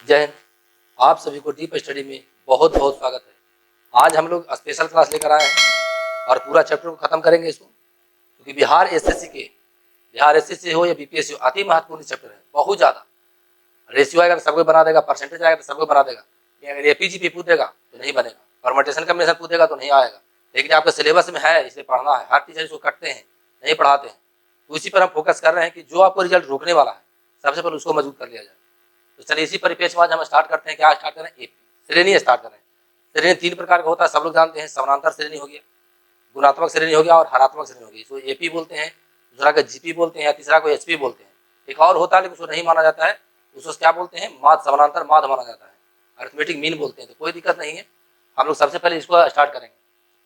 जय हिंद। आप सभी को डीप स्टडी में बहुत बहुत स्वागत है। आज हम लोग स्पेशल क्लास लेकर आए हैं और पूरा चैप्टर को खत्म करेंगे इसको, क्योंकि बिहार एसएससी हो या बीपीएससी हो, अति महत्वपूर्ण चैप्टर है। बहुत ज़्यादा रेशियो आएगा तो सबको बना देगा, परसेंटेज आएगा तो सबको बना देगा। अगर एपीजीपी पूछेगा तो नहीं बनेगा, परमुटेशन कॉम्बिनेशन पूछेगा तो नहीं आएगा। लेकिन आपके सिलेबस में है, इसे पढ़ना है। हर टीचर इसको करते हैं, नहीं पढ़ाते हैं। तो इसी पर हम फोकस कर रहे हैं कि जो आपको रिजल्ट रोकने वाला है, सबसे पहले उसको मजबूत कर लिया जाए। तो चलिए इसी परिपेक्ष में आज हम स्टार्ट करते हैं। क्या स्टार्ट करें? एपी श्रेणी स्टार्ट करें। श्रेणी 3 प्रकार का होता है, सब लोग जानते हैं। समानांतर श्रेणी हो गया, गुणात्मक श्रेणी हो गया और हरात्मक श्रेणी हो गई। इसको एपी बोलते हैं, दूसरा को जीपी बोलते हैं, तीसरा को एचपी बोलते हैं। एक और होता है लेकिन उसको नहीं माना जाता है, उसको क्या बोलते हैं? माध्य, समानांतर माध्य माना जाता है। अरिथमेटिक मीन बोलते हैं। तो कोई दिक्कत नहीं है, हम लोग सबसे पहले इसको स्टार्ट करेंगे।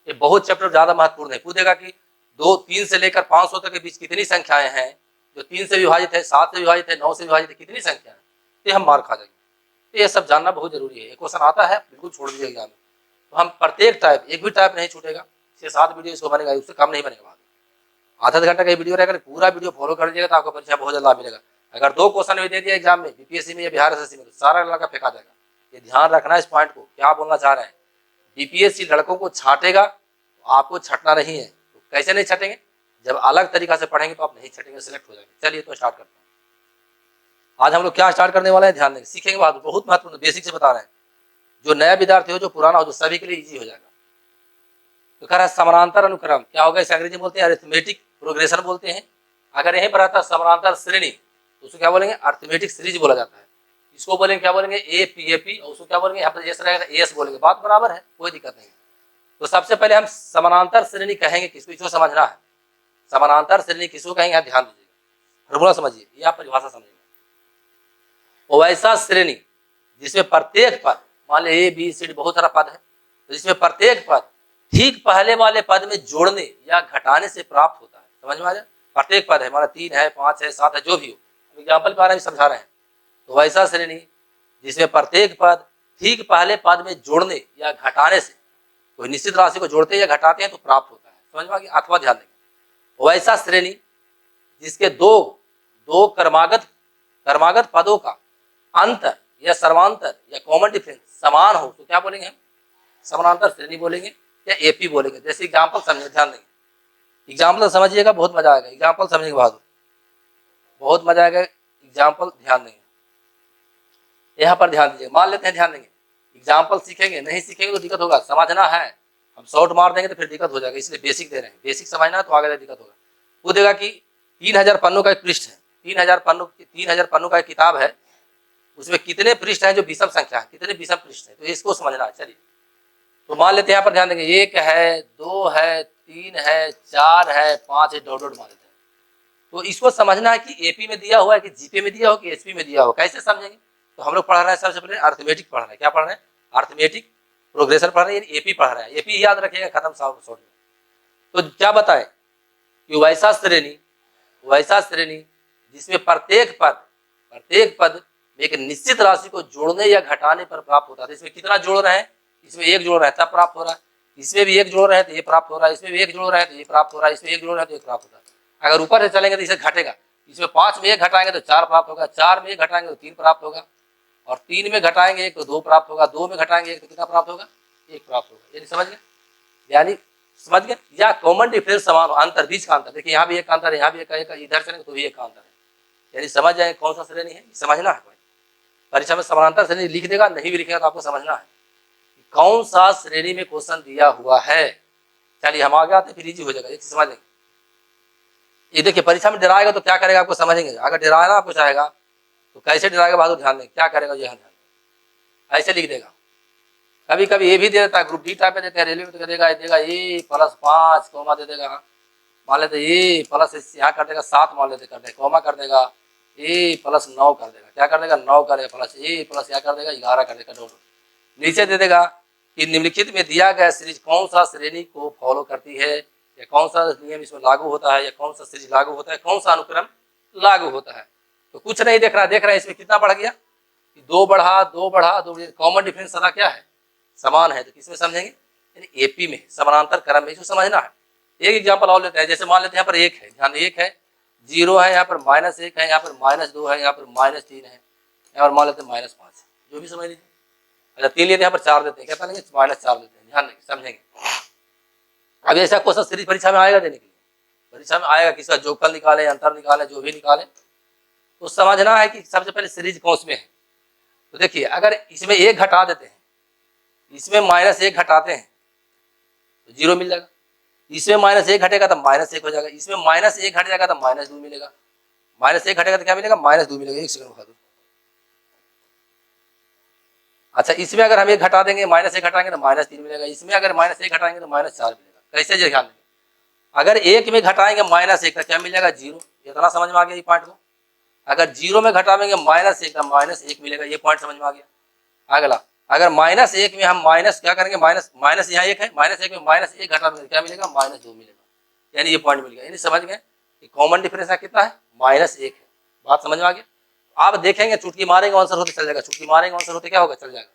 ये बहुत चैप्टर ज़्यादा महत्वपूर्ण है। पूछेगा कि 3 से लेकर 500 तक के बीच कितनी संख्याएं हैं जो 3 से विभाजित है, 7 से विभाजित है, 9 से विभाजित है, कितनी संख्या है? ये हम मार्क खा जाएंगे। तो ये सब जानना बहुत जरूरी है। एक क्वेश्चन आता है, बिल्कुल छोड़ दीजिए एग्जाम में। तो हम प्रत्येक टाइप, एक भी टाइप नहीं छूटेगा। 6-7 वीडियो इसको बनेगा, उससे कम नहीं बनेगा। आधा घंटा का वीडियो रहेगा, पूरा वीडियो फॉलो कर लीजिएगा तो आपको परीक्षा बहुत ज़्यादा मिलेगा। अगर 2 क्वेश्चन भी दे दिया एग्जाम में, बीपीएससी में या बिहार एसएससी में, तो सारा लड़का फेंका जाएगा। ये ध्यान रखना इस पॉइंट को। क्या बोलना चाह रहे हैं? बीपीएससी लड़कों को छाटेगा, तो आपको छटना नहीं है। तो कैसे नहीं छटेंगे? जब अलग तरीका से पढ़ेंगे तो आप नहीं छटेंगे, सिलेक्ट हो जाएंगे। चलिए तो स्टार्ट करते हैं। आज हम लोग क्या स्टार्ट करने वाले हैं, ध्यान देंगे। सीखेंगे बात बहुत महत्वपूर्ण, बेसिक से बता रहे हैं। जो नया विद्यार्थी हो, जो पुराना हो, जो सभी के लिए इजी हो जाएगा। तो कह रहा है समानांतर अनुक्रम क्या होगा? इसे अंग्रेजी में बोलते हैं अरिथमेटिक प्रोग्रेशन बोलते हैं। अगर यहीं पर आता है समानांतर श्रेणी, तो उसको क्या बोलेंगे? अरिथमेटिक सीरीज बोला जाता है। इसको बोलेंगे क्या बोलेंगे? एपीएपी। और उसको क्या बोलेंगे? यहाँ पर एस रहेगा, एस बोलेंगे। बात बराबर है, कोई दिक्कत नहीं है। तो सबसे पहले हम समानांतर श्रेणी कहेंगे किसको, इसको समझना है। समानांतर श्रेणी किसको कहेंगे? ध्यान दीजिएगा, फॉर्मूला समझिए या परिभाषा समझिए। वैसा श्रेणी जिसमें प्रत्येक पद, मान लीजिए ए बी सी डी बहुत सारा पद है, तो जिसमें प्रत्येक पद ठीक पहले वाले पद में जोड़ने या घटाने से प्राप्त होता है। समझ में आ जाए? प्रत्येक पद है, हमारा 3 है, 5 है, 7 है, जो भी हो। एग्जाम्पल पे आ रहा है, समझा रहे हैं। तो वैसा श्रेणी जिसमें प्रत्येक पद ठीक पहले पद में जोड़ने या घटाने से, कोई निश्चित राशि को जोड़ते या घटाते हैं तो प्राप्त होता है। समझ में आ गया? अथवा ध्यान देंगे, वैसा श्रेणी जिसके दो क्रमागत पदों का अंतर या सर्वांतर या कॉमन डिफरेंस समान हो, तो क्या बोलेंगे? हम समानांतर श्रेणी बोलेंगे या एपी बोलेंगे। जैसे एग्जाम्पल समझिए, ध्यान देंगे। एग्जाम्पल समझिएगा, बहुत मजा आएगा। एग्जाम्पल समझेंगे बहादुर, बहुत मजा आएगा। एग्जाम्पल ध्यान देंगे, यहाँ पर ध्यान दीजिए। मान लेते हैं, ध्यान देंगे। एग्जाम्पल सीखेंगे, नहीं सीखेंगे तो दिक्कत होगा। समझना है, हम शॉर्ट मार देंगे तो फिर दिक्कत हो जाएगा। इसलिए बेसिक दे रहे हैं, बेसिक समझना है तो आगे दिक्कत होगा। वो देगा कि 3000 पन्नों का एक पृष्ठ है, 3000 पन्नों का एक किताब है, उसमें कितने पृष्ठ हैं जो विषम संख्या है, कितने विषम पृष्ठ है, तो इसको समझना है। चलिए तो मान लेते हैं, यहाँ पर ध्यान देंगे। 1 है, 2 है, 3 है, 4 है, 5 है, डॉट डॉट मान लेते हैं। तो इसको समझना है कि एपी में दिया हुआ है, कि जीपी में दिया हो, कि एचपी में दिया हो। कैसे समझेंगे? तो हम लोग पढ़ रहे हैं सबसे पहले अरिथमेटिक पढ़ रहे हैं। क्या पढ़ रहे हैं? अरिथमेटिक प्रोग्रेशन पढ़ रहे हैं, यानी एपी पढ़ रहे हैं। एपी याद रखिएगा, खत्म शॉर्ट में। तो क्या बताएं कि वैसा श्रेणी जिसमें प्रत्येक पद में एक निश्चित राशि को जोड़ने या घटाने पर प्राप्त होता है। इसमें कितना जोड़ रहे हैं? इसमें 1 जोड़ रहे हैं तब प्राप्त हो रहा है। इसमें भी 1 जोड़ रहे हैं तो ये प्राप्त हो रहा है। इसमें भी 1 जोड़ रहे हैं तो ये प्राप्त हो रहा है। इसमें 1 जोड़ रहे हैं तो ये प्राप्त होता है। अगर ऊपर से चलेंगे तो इसे घटेगा। इसमें 5 में 1 घटाएंगे तो 4 प्राप्त होगा, 4 में 1 घटाएंगे तो 3 प्राप्त होगा, और 3 में घटाएंगे 1 तो 2 प्राप्त होगा, 2 में घटाएंगे 1 तो कितना प्राप्त होगा? 1 प्राप्त होगा। यानी समझ गए? यानी समझ गए? या कॉमन डिफरेंस समान हो, अंतर, बीच का अंतर। देखिए यहाँ भी एक अंतर है, यहाँ भी एक, इधर चलेंगे तो भी एक अंतर है। यानी समझ जाए कौन सा श्रेणी है, समझना है। परीक्षा में समानांतर श्रेणी लिख देगा, नहीं भी लिखेगा तो आपको समझना है कौन सा श्रेणी में क्वेश्चन दिया हुआ है। चलिए हम आगे आते फिर इजी हो जाएगा, एक समझ लेंगे। ये देखिए, परीक्षा में डराएगा तो क्या करेगा आपको समझेंगे। अगर डराना आपको चाहेगा तो कैसे डराएगा बहादुर, ध्यान दें। क्या करेगा? यहाँ ध्यान, ऐसे लिख देगा। कभी कभी ये भी दे देता है, ग्रुप डी टाइप में देते हैं, रेलवे में तो देगा A+5 कॉमा दे देगा। मान लेते A+ यहाँ कर देगा 7, मान लेते कर देगा, कॉमा कर देगा, A+9 कर देगा। क्या कर देगा? 9 करेगा, प्लस A+ क्या कर देगा? 11 कर देगा। डॉट नीचे दे देगा कि निम्नलिखित में दिया गया सीरीज कौन सा श्रेणी को फॉलो करती है, या कौन सा नियम इसमें लागू होता है, या कौन सा सीरीज लागू होता है, कौन सा अनुक्रम लागू होता है। तो कुछ नहीं देख रहा है, इसमें कितना बढ़ गया? 2 बढ़ा, 2 बढ़ा, 2। कॉमन डिफरेंस सदा क्या है? समान है। तो किसमें समझेंगे? यानी एपी में, समानांतर क्रम में। इसको समझना है। एक एग्जाम्पल और लेते हैं। जैसे मान लेते हैं यहाँ पर 1 है, ध्यान 1 है, 0 है, यहाँ पर -1 है, यहाँ पर -2 है, यहाँ पर -3 है, यहाँ पर मान लेते हैं -5 है। जो भी समझ लीजिए। अच्छा 3 लिए थे, यहाँ पर 4 देते हैं, क्या करेंगे -4 देते हैं, ध्यान देंगे समझेंगे। अब ऐसा क्वेश्चन सीरीज परीक्षा में आएगा देने के लिए, परीक्षा में आएगा, किसका जोगफल निकाले, अंतर निकाले, जो भी निकाले, तो समझना है कि सबसे पहले सीरीज कौन में है। तो देखिए अगर इसमें 1 घटा देते हैं, इसमें -1 घटाते हैं तो 0 मिल जाएगा, इसमें -1 घटेगा तो -1 हो जाएगा, इसमें -1 घट जाएगा तो -2 मिलेगा, -1 घटेगा तो क्या मिलेगा, -2 मिलेगा। एक सेकंड बता दो। अच्छा इसमें अगर हम 1 घटा देंगे, -1 घटाएंगे तो -3 मिलेगा, इसमें अगर -1 घटाएंगे तो -4 मिलेगा। कैसे जो ध्यान देंगे, अगर 1 में घटाएंगे -1 तो क्या मिल जाएगा, 0। इतना समझ में आ गया ये पॉइंट को। अगर 0 में घटाएंगे -1 तो -1 मिलेगा, ये पॉइंट समझ में आ गया। अगला अगर -1 में हम माइनस क्या करेंगे, माइनस यहाँ 1 है, -1 में -1 घटाएंगे क्या मिलेगा, -2 मिलेगा, यानी ये पॉइंट मिल गया। यानी समझ गए कि कॉमन डिफरेंस कितना है, -1 है। बात समझ में आ गया। आप देखेंगे चुटकी मारेंगे आंसर होते चल जाएगा, चुटकी मारेंगे आंसर होते क्या होगा, चल जाएगा।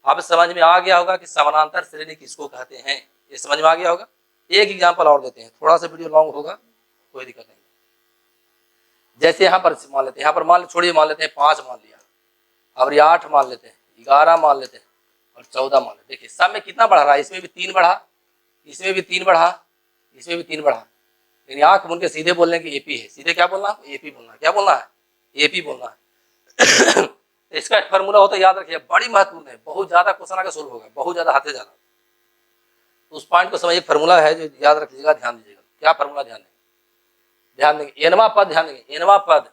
आप समझ में आ गया होगा कि समानांतर श्रेणी किसको कहते हैं, ये समझ में आ गया होगा। एक एग्जाम्पल और देते हैं, थोड़ा सा वीडियो लॉन्ग होगा, कोई दिक्कत नहीं। जैसे यहाँ पर मान लेते हैं, यहाँ पर मान छोड़िए, मान लेते हैं 5 मान लिया, अब ये 8 मान लेते हैं, 11 मान लेते हैं और 14 मान लेते हैं। देखिए सब में कितना बढ़ रहा है, इसमें भी 3 बढ़ा, इसमें भी 3 बढ़ा, इसमें भी 3 बढ़ा। लेकिन आंख मूंद के सीधे बोलने की एपी है, सीधे क्या बोलना है, एपी बोलना है। क्या बोलना है, एपी बोलना है। इसका एक फार्मूला होता है, याद रखिए, बड़ी महत्वपूर्ण है, बहुत ज्यादा क्वेश्चन आगे सोल्व होगा, बहुत ज्यादा हाथ से ज्यादा। उस पॉइंट को समझिए, फार्मूला है जो याद रख लीजिएगा, ध्यान दीजिएगा। क्या फार्मूला, ध्यान देंगे, ध्यान देंगे। एनवा पद, ध्यान देंगे, एनवा पद,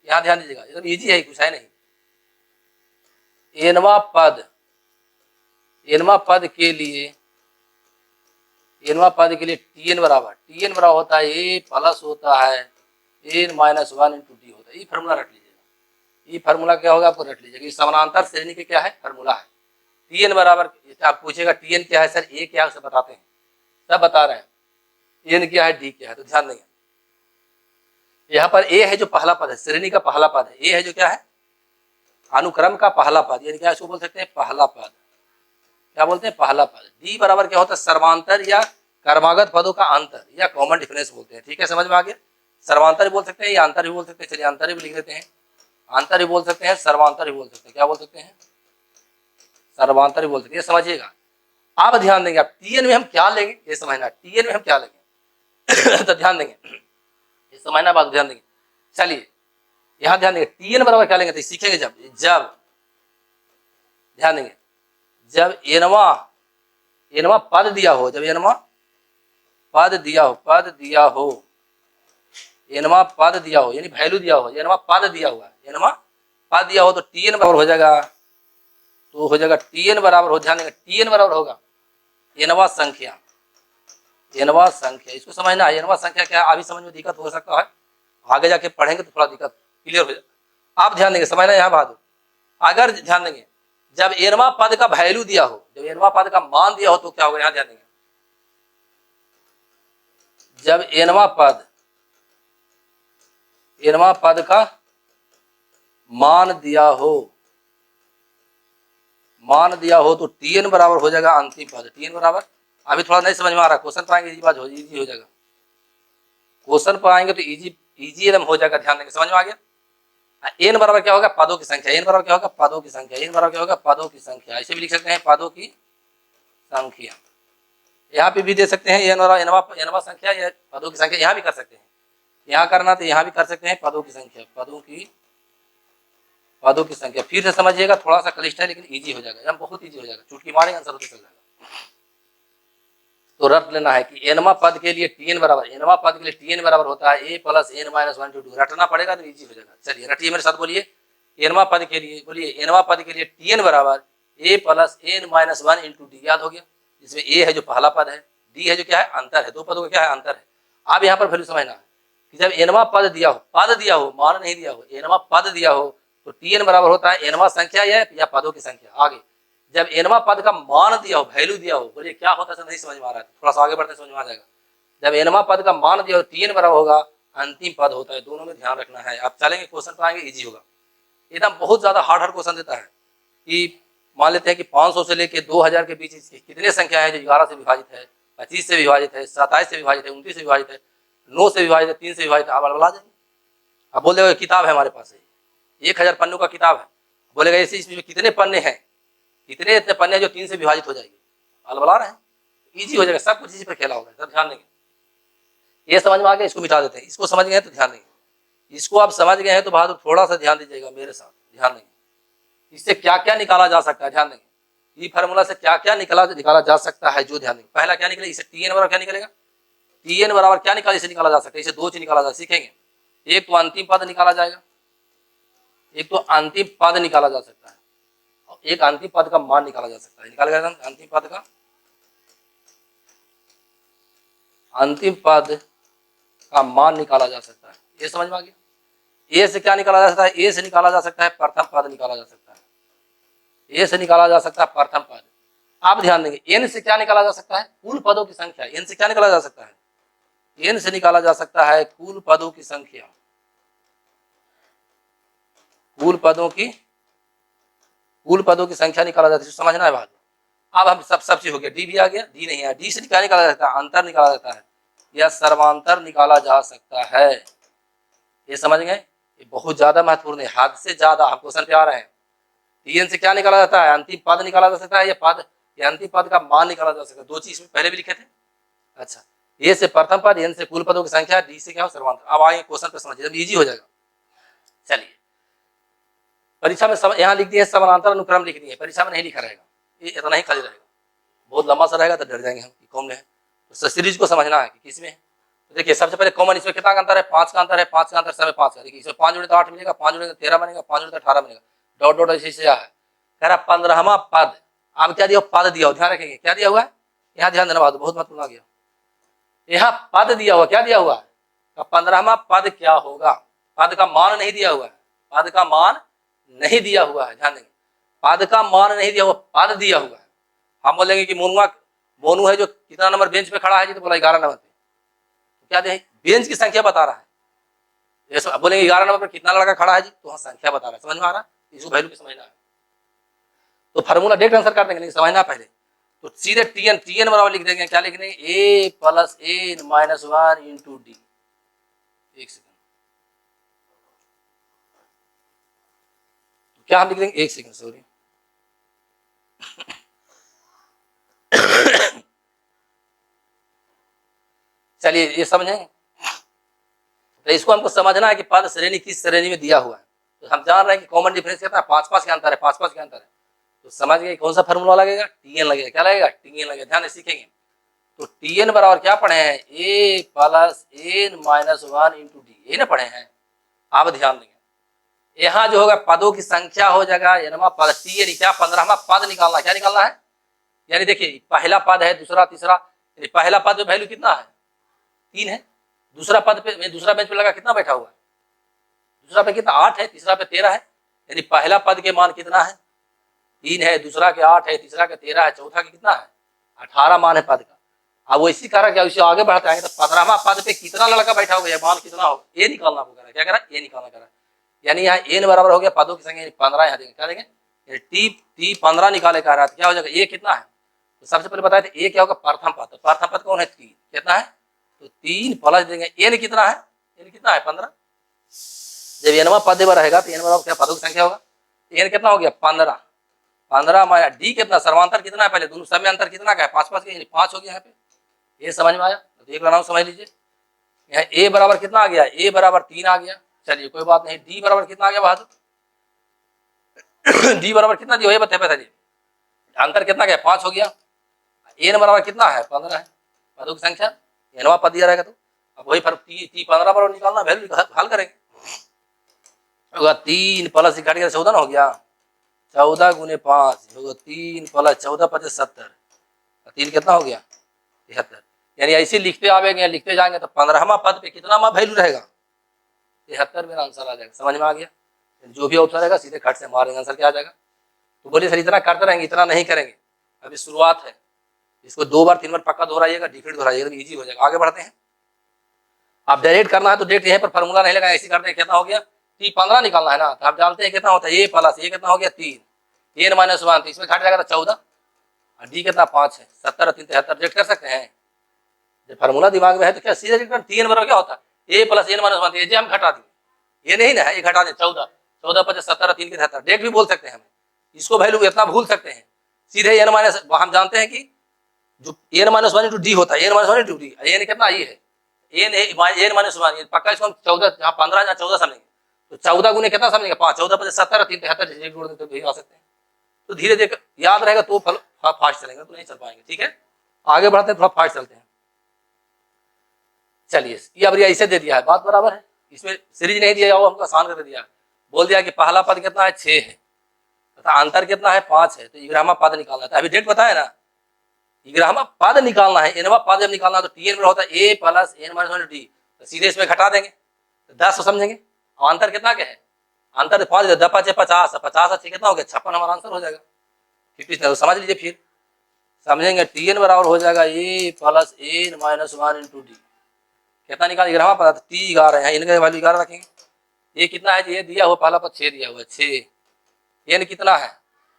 यहाँ ध्यान दीजिएगा, एकदम इजी है, कुछ है नहीं। एनवा पद, एनवा पद के लिए, एनवा पद के लिए टीएन बराबर, टीएन बराबर होता है ए प्लस होता है एन माइनस 1 इंटू डी होता है। ये फार्मूला रख लीजिएगा, ये फार्मूला क्या होगा आपको रख लीजिएगा। समानांतर श्रेणी के क्या है, फार्मूला है। टीएन बराबर, आप पूछेगा टीएन क्या है सर, ए क्या है, उसे बताते हैं, सब बता रहे हैं, एन क्या है, डी क्या है। तो ध्यान देंगे, यहाँ पर ए है जो पहला पद है, श्रेणी का पहला पद है, ए है जो क्या है, अनुक्रम का पहला पद, यानी क्या इसको बोल सकते हैं, पहला पद। क्या बोलते हैं, पहला पद। डी बराबर क्या होता है, सर्वांतर या क्रमागत पदों का अंतर या कॉमन डिफरेंस बोलते हैं। ठीक है, समझ में आ गया। सर्वांतर भी बोल सकते हैं या अंतर भी बोल सकते हैं, चलिए अंतर भी लिख देते हैं, अंतर भी बोल सकते हैं, सर्वांतर भी बोल सकते हैं। क्या बोल सकते हैं, सर्वांतर भी बोल सकते हैं, समझिएगा। आप ध्यान देंगे, आप टीएन में हम क्या लेंगे ये समझना, टीएन में हम क्या लेंगे। तो ध्यान देंगे, ये समझना बात, ध्यान देंगे। चलिए यहाँ ध्यान देंगे, टीएन बराबर क्या लेंगे, तो सीखेंगे जब जब ध्यान देंगे, जब एनवा पद दिया हो, जब एनवा पद दिया हो, पद दिया हो, एनवा पद दिया हो, यानी वैल्यू दिया हो, एनवा पद दिया हुआ, एनवा पद दिया हो, तो टीएन बराबर हो जाएगा, तो हो जाएगा टीएन बराबर हो, ध्यान देंगे, टीएन बराबर होगा एनवा संख्या, एनवा संख्या। इसको समझना है, एनवा संख्या क्या है, अभी समझ में दिक्कत हो सकता है, आगे जाके पढ़ेंगे तो थोड़ा दिक्कत क्लियर हो जाएगा। आप ध्यान देंगे, समझना यहाँ बात। अगर ध्यान देंगे, जब एनवा पद का वैल्यू दिया हो, जब एनवा पद का मान दिया हो, तो क्या होगा, यहाँ ध्यान देंगे, जब एनवा पद का मान दिया हो, मान दिया हो, तो टीएन बराबर हो जाएगा अंतिम पद। टीएन बराबर, अभी थोड़ा नहीं समझ में आ रहा, क्वेश्चन पाएंगे इजी बात हो, इजी हो जाएगा, क्वेश्चन पाएंगे तो इजी एकदम हो जाएगा। ध्यान देंगे, समझ में आ गया। एन बराबर क्या होगा, पदों की संख्या, एन बराबर क्या होगा, पदों की संख्या, एन बराबर क्या होगा, पदों की संख्या। ऐसे भी लिख सकते हैं, पदों की संख्या। यहाँ पे भी दे सकते हैं एनवा संख्या या पदों की संख्या, यहाँ भी कर सकते हैं, यहाँ करना तो यहाँ भी कर सकते हैं, पदों की संख्या, पदों की संख्या। फिर से समझिएगा, थोड़ा सा क्लिष्ट है लेकिन इजी हो जाएगा, एकदम बहुत इजी हो जाएगा, चुटकी मारेंगे आंसर होते चल जाएगा। तो रट लेना है कि एनवा पद के लिए टीएन बराबर, एनवा पद के लिए टीएन बराबर होता है ए प्लस एन माइनस 1 2। रटना पड़ेगा तो इजी हो जाएगा। चलिए रटिए मेरे साथ, बोलिए एनवा पद के लिए, बोलिए एनवा पद के लिए टीएन बराबर A plus N minus 1 into D. याद हो गया, इसमें ए है जो पहला पद है, डी है जो क्या है, अंतर है, दो पदों का क्या है, अंतर है। अब यहाँ पर वैल्यू समझना है कि जब एनवा पद दिया हो, मान नहीं दिया हो, एनवा पद दिया हो, तो टीएन बराबर होता है एनवा संख्या या पदों की संख्या। आगे जब एनवा पद का मान दिया हो, वैल्यू दिया हो, बोलिए क्या होता है, नहीं समझ में आ रहा है, थोड़ा सा आगे बढ़ते समझ में आ जाएगा। जब एनवा पद का मान दिया हो, टीएन बराबर होगा अंतिम पद होता है, दोनों में ध्यान रखना है। आप चलेंगे क्वेश्चन पाएंगे, इजी होगा। एकदम बहुत ज्यादा हार्ड क्वेश्चन देता है कि मान लेते हैं कि 500 से लेकर 2000 के बीच कितने संख्या है जो 11 से विभाजित है, 25 से विभाजित है, 27 से विभाजित है, 29 से विभाजित है, 9 से विभाजित है, 3 से विभाजित है। आप बड़ा जाएंगे, अब बोल देगा किताब है हमारे पास, 1000 पन्नों का किताब है, बोलेगा ऐसे इसमें कितने पन्ने हैं, कितने इतने पन्ने हैं जो 3 से विभाजित हो जाएगी, अलबला रहे हैं, इजी हो जाएगा, सब कुछ इसी पर खेला होगा। सब ध्यान देंगे, ये समझ में आ गया, इसको मिटा देते हैं। इसको समझ गए तो ध्यान देंगे, इसको आप समझ गए हैं तो बहादुर थोड़ा सा ध्यान दीजिएगा मेरे साथ, ध्यान देंगे। इससे क्या क्या निकाला जा सकता है, ध्यान देंगे। ये फार्मूला से क्या क्या निकाला जा सकता है, जो ध्यान देंगे। पहला क्या निकलेगा, इसे टी एन बराबर क्या निकलेगा, टी एन बराबर क्या निकाला, इसे निकाला जा सकता है, इसे 2 चीज निकाला जा सीखेंगे। एक तो अंतिम पद निकाला जाएगा, एक तो अंतिम पद निकाला जा सकता है, और एक अंतिम पद का मान निकाला जा सकता है। निकालेगा अंतिम पद का, अंतिम पद का मान निकाला जा सकता है, ये समझ में आ गया। ए से क्या निकाला जा सकता है, ए से निकाला जा सकता है प्रथम पद निकाला जा सकता है, ए से निकाला जा सकता है प्रथम पद। आप ध्यान देंगे, एन से क्या निकाला जा सकता है, कुल पदों की संख्या। एन से क्या निकाला जा सकता है, एन से निकाला जा सकता है कुल पदों की संख्या, कुल पदों की संख्या निकाला जाती है, समझना है बात। अब हम सब चीज हो गया, डी भी आ गया, डी नहीं है, डी से क्या निकाला जाता है, अंतर निकाला जाता है या सर्वांतर निकाला जा सकता है, ये समझ गए। ये बहुत ज्यादा महत्वपूर्ण है, हद से ज्यादा हम क्वेश्चन पे आ रहे हैं। टीएन से क्या निकाला जाता है, अंतिम पद निकाला जा सकता है, या पद या अंतिम पद का मान निकाला जा सकता है, 2 चीज पहले भी लिखे थे। अच्छा, ए से प्रथम पद, एन से कुल पदों की संख्या, डी से क्या हो सर्वांतर। अब आएंगे क्वेश्चन पे, समझिए जब इजी हो जाएगा। चलिए, परीक्षा में यहाँ लिख दिए समानांतर अनुक्रम लिख दिए, परीक्षा में नहीं लिखा रहेगा, ये इतना ही खाली रहेगा, बहुत लंबा सा रहेगा तो डर जाएंगे हम कि कौन है। तो सीरीज को समझना है कि किसमें है। तो देखिए सबसे पहले कॉमन, इसमें कितना का अंतर है, 5 का अंतर है, 5 का अंतर समय 5 का। देखिए इसमें 5 जुड़े तो 8 मिलेगा, 5 जुड़े तो 13 बनेगा, 5 जुड़े तो 18 बनेगा, डॉट डॉट ऐसे है। कह रहा 15वां पद, आप क्या दिया, पद दिया हो, ध्यान रखेंगे क्या दिया हुआ है, यहाँ ध्यान देना बात बहुत महत्वपूर्ण आ गया। यहाँ पद दिया हुआ, क्या दिया हुआ है, 15वां पद क्या होगा, पद का मान नहीं दिया हुआ है, पद का मान नहीं दिया हुआ है, ध्यान देंगे, पद का मान नहीं दिया हुआ, पद दिया हुआ है। हम बोलेंगे कि मोनू है जो कितना नंबर बेंच पे खड़ा है जी, तो बोला 11 नंबर पे, तो क्या दे, बेंच की संख्या बता रहा है। जैसे बोलेंगे 11 नंबर पर कितना लड़का खड़ा है जी, तो वहां संख्या बता रहा है, समझ में आ रहा है, इसको वैल्यू भी समझना है। तो फार्मूला डायरेक्ट आंसर कर देंगे, लेकिन समझना पहले। तो सीधे टीएन बराबर लिख देंगे, क्या लिख देंगे, A plus N minus 1 into D. एक सेकंड, क्या हम लिख देंगे, एक सेकंड सॉरी, चलिए ये समझें। तो इसको हमको समझना है कि पद श्रेणी किस श्रेणी में दिया हुआ है। तो हम जान रहे हैं कि कॉमन डिफरेंस कितना है, 5-5 के अंतर है, 5-5 के अंतर है। तो समझ गए कौन सा फार्मूला लगेगा, टीएन लगेगा, क्या लगेगा, टीएन लगेगा, ध्यान से सीखेंगे। तो टीएन बराबर क्या पढ़े हैं, A plus N minus 1 into D, ये ना पढ़े हैं। आप ध्यान देंगे, यहाँ जो होगा पदों की संख्या हो जाएगा एनवा पद, टीएन क्या 15वां पद निकालना, क्या निकालना है, यानी देखिए पहला पद है, दूसरा तीसरा, पहला पद में वैल्यू कितना है, 3 है, दूसरा पद पे, दूसरा बेंच पे लगा कितना बैठा हुआ है, दूसरा पे कितना 8 है, तीसरा पे 13 है, यानी पहला पद के मान कितना है, 3 है, दूसरा के 8 है, तीसरा के 13 है, चौथा के कितना है 18 मान है पद का। अब वो इसी कारण क्या, उसे आगे बढ़ते आएंगे तो 15वां पद पे कितना लड़का बैठा होगा, मान कितना होगा, ये निकालना होगा, क्या करा, ये निकालना करा, यानी यहाँ एन बराबर हो गया पदों की संख्या 15, यहाँ देंगे क्या देंगे, टी 15 निकाले कह रहा है, क्या हो जाएगा, ए कितना है, तो सबसे पहले बताए थे ए क्या होगा, प्रथम पद, तो प्रथम पद कौन है, 3, कितना है, तो 3 प्लस देंगे, एन कितना है, एन कितना है 15, जब एनवा पद रहेगा तो एन बराबर क्या पदों की संख्या होगा, एन कितना हो गया 15, 15 माइनस डी कितना, सर्वांतर कितना है, पहले दोनों सब में अंतर कितना का है, 5-5 के, 5 हो गया यहाँ पे, ये समझ में आया, तो देख लेना समझ लीजिए। यहाँ ए बराबर कितना आ गया, ए बराबर 3 आ गया, चलिए कोई बात नहीं। डी बराबर कितना आ गया बहादुर, डी बराबर कितना दिया, ये बताइए, अंतर कितना गया 5 हो गया, एन बराबर कितना है 15 है, पदों की संख्या एनवा पद दिया रहेगा, तो अब वही फर्क टी 15 बराबर निकालना, वैल्यू हल करेंगे, होगा 3 प्लस घट गया 14 हो गया, 14 गुने 5 होगा 3 प्लस 14 × 5 = 70, 3 कितना हो गया 73, यानी ऐसे लिखते आवेंगे, लिखते जाएंगे तो 15वां पद पे कितना वैल्यू रहेगा 73, मेरा आंसर आ जाएगा, समझ में आ गया। जो भी ऑप्शन रहेगा सीधे खट से मारेंगे, आंसर क्या आ जाएगा। तो बोलिए सर इतना करते रहेंगे, इतना नहीं करेंगे, अभी शुरुआत है, इसको 2 बार 3 बार पक्का दोहराइएगा, डिफरेंट दोहराइएगा, तो ईजी हो जाएगा। आगे बढ़ते हैं, आप डायरेक्ट करना है तो डायरेक्ट यहीं पर फार्मूला नहीं लगा, ऐसे करते हैं, कितना हो गया टी 15 निकालना है ना, तो आप जानते हैं कितना होता है, ए प्लस ए कितना हो गया 3, एन माइनस 1, तो इसमें घट जाएगा 14, और डी कितना 5 है, 70 और 3 73, डायरेक्ट कर सकते हैं। जब फार्मूला दिमाग में है तो क्या सीधे टी एन बराबर क्या होता है, ए प्लस एन माइनस 1, ये हम घटा दिए, ये नहीं ना है, ये घटा दें 14, 14 5 70 3 के 73 डायरेक्ट भी बोल सकते हैं हम, इसको वैल्यू इतना भूल सकते हैं सीधे n माइनस, हम जानते हैं कि जो n minus one into D होता है, n minus one into D, N कितना ये है n है n माइनस वन, पक्का इसको हम 14 जहाँ 15 जहाँ 14 समझेंगे तो 14 गुने कितना समझेंगे 5, 14 5 70 3 73 जोड़ देते तो आ सकते हैं। तो धीरे धीरे याद रहेगा तो फल फास्ट चलेंगे, तो नहीं चल पाएंगे। ठीक है, आगे बढ़ते हैं, थोड़ा फास्ट चलते हैं। चलिए ये अब ऐसे दे दिया है, बात बराबर है, इसमें सीरीज नहीं दिया वो हमको आसान कर दिया, बोल दिया कि पहला पद कितना है 6 है तथा अंतर कितना है 5 है, तो इग्रामा पद निकालना था। अभी डेट बताया ना, इग्रामा पद निकालना है, एनवा पद जब निकालना है तो टी एन में होता है A plus N minus one D, तो सीधे इसमें घटा देंगे तो 10 समझेंगे। और अंतर कितना के है, अंतर 5 10 5 50, 50 अच्छे कितना हो गया 56, हमारा आंसर हो जाएगा 50। तो समझ लीजिए फिर समझेंगे, टी एन बराबर हो जाएगा A plus N minus one into D, कितना निकाल इग्रामा पता टी 11 है, इनका वैल्यू 11 रखेंगे। ये कितना है, ये दिया हुआ पहला पद 6 दिया हुआ 6, एन कितना है,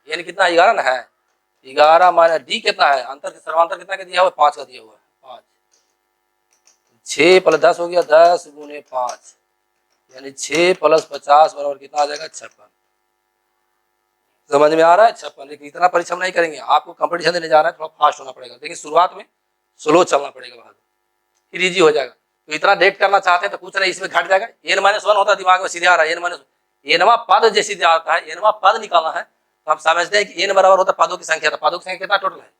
एन कितना 11 ना है, 11 माइनस डी कितना है, अंतर सर्वांतर कितना का दिया हुआ 5 का दिया हुआ है 5, 6 प्लस 10 हो गया 10 गुने 5 यानी 6 प्लस 50 बराबर कितना आ जाएगा 56। समझ में आ रहा है 56। लेकिन इतना परिश्रम नहीं करेंगे, आपको कंपटीशन देने जा रहा है, थोड़ा फास्ट होना पड़ेगा, लेकिन शुरुआत में स्लो चलना पड़ेगा, बाद फिर इजी हो जाएगा। तो इतना डेट करना चाहते हैं तो कुछ नहीं, इसमें घट जाएगा, एन माइनस वन होता है दिमाग में सीधे आ रहा है, एन माइनस एनवा पद जैसे आता है, एनवा पद निकालना है तो हम समझते हैं कि एन बराबर होता है पदों की संख्या, पदों की संख्या कितना टोटल है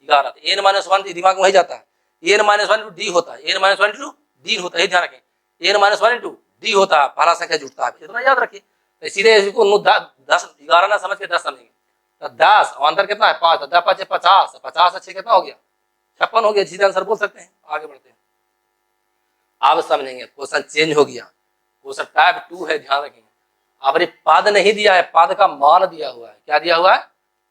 11, तो एन माइनस वन दिमाग में वही जाता है, N minus one into D होता है, N minus one into D होता है, ध्यान रखें N minus one into D होता है, पहला संख्या जुटता है, इतना याद रखिए। तो सीधे इसको 10 11 ना समझ के 10 समझेंगे, तो 10 और अंतर कितना है 5, 10 5 50, 50 अच्छे कितना हो गया 56 हो गया, सीधे आंसर बोल सकते हैं। आगे बढ़ते हैं, आप समझेंगे क्वेश्चन चेंज हो गया, क्वेश्चन टाइप 2 है, ध्यान रखेंगे। अब ये पद नहीं दिया है, पद का मान दिया हुआ है, क्या दिया हुआ है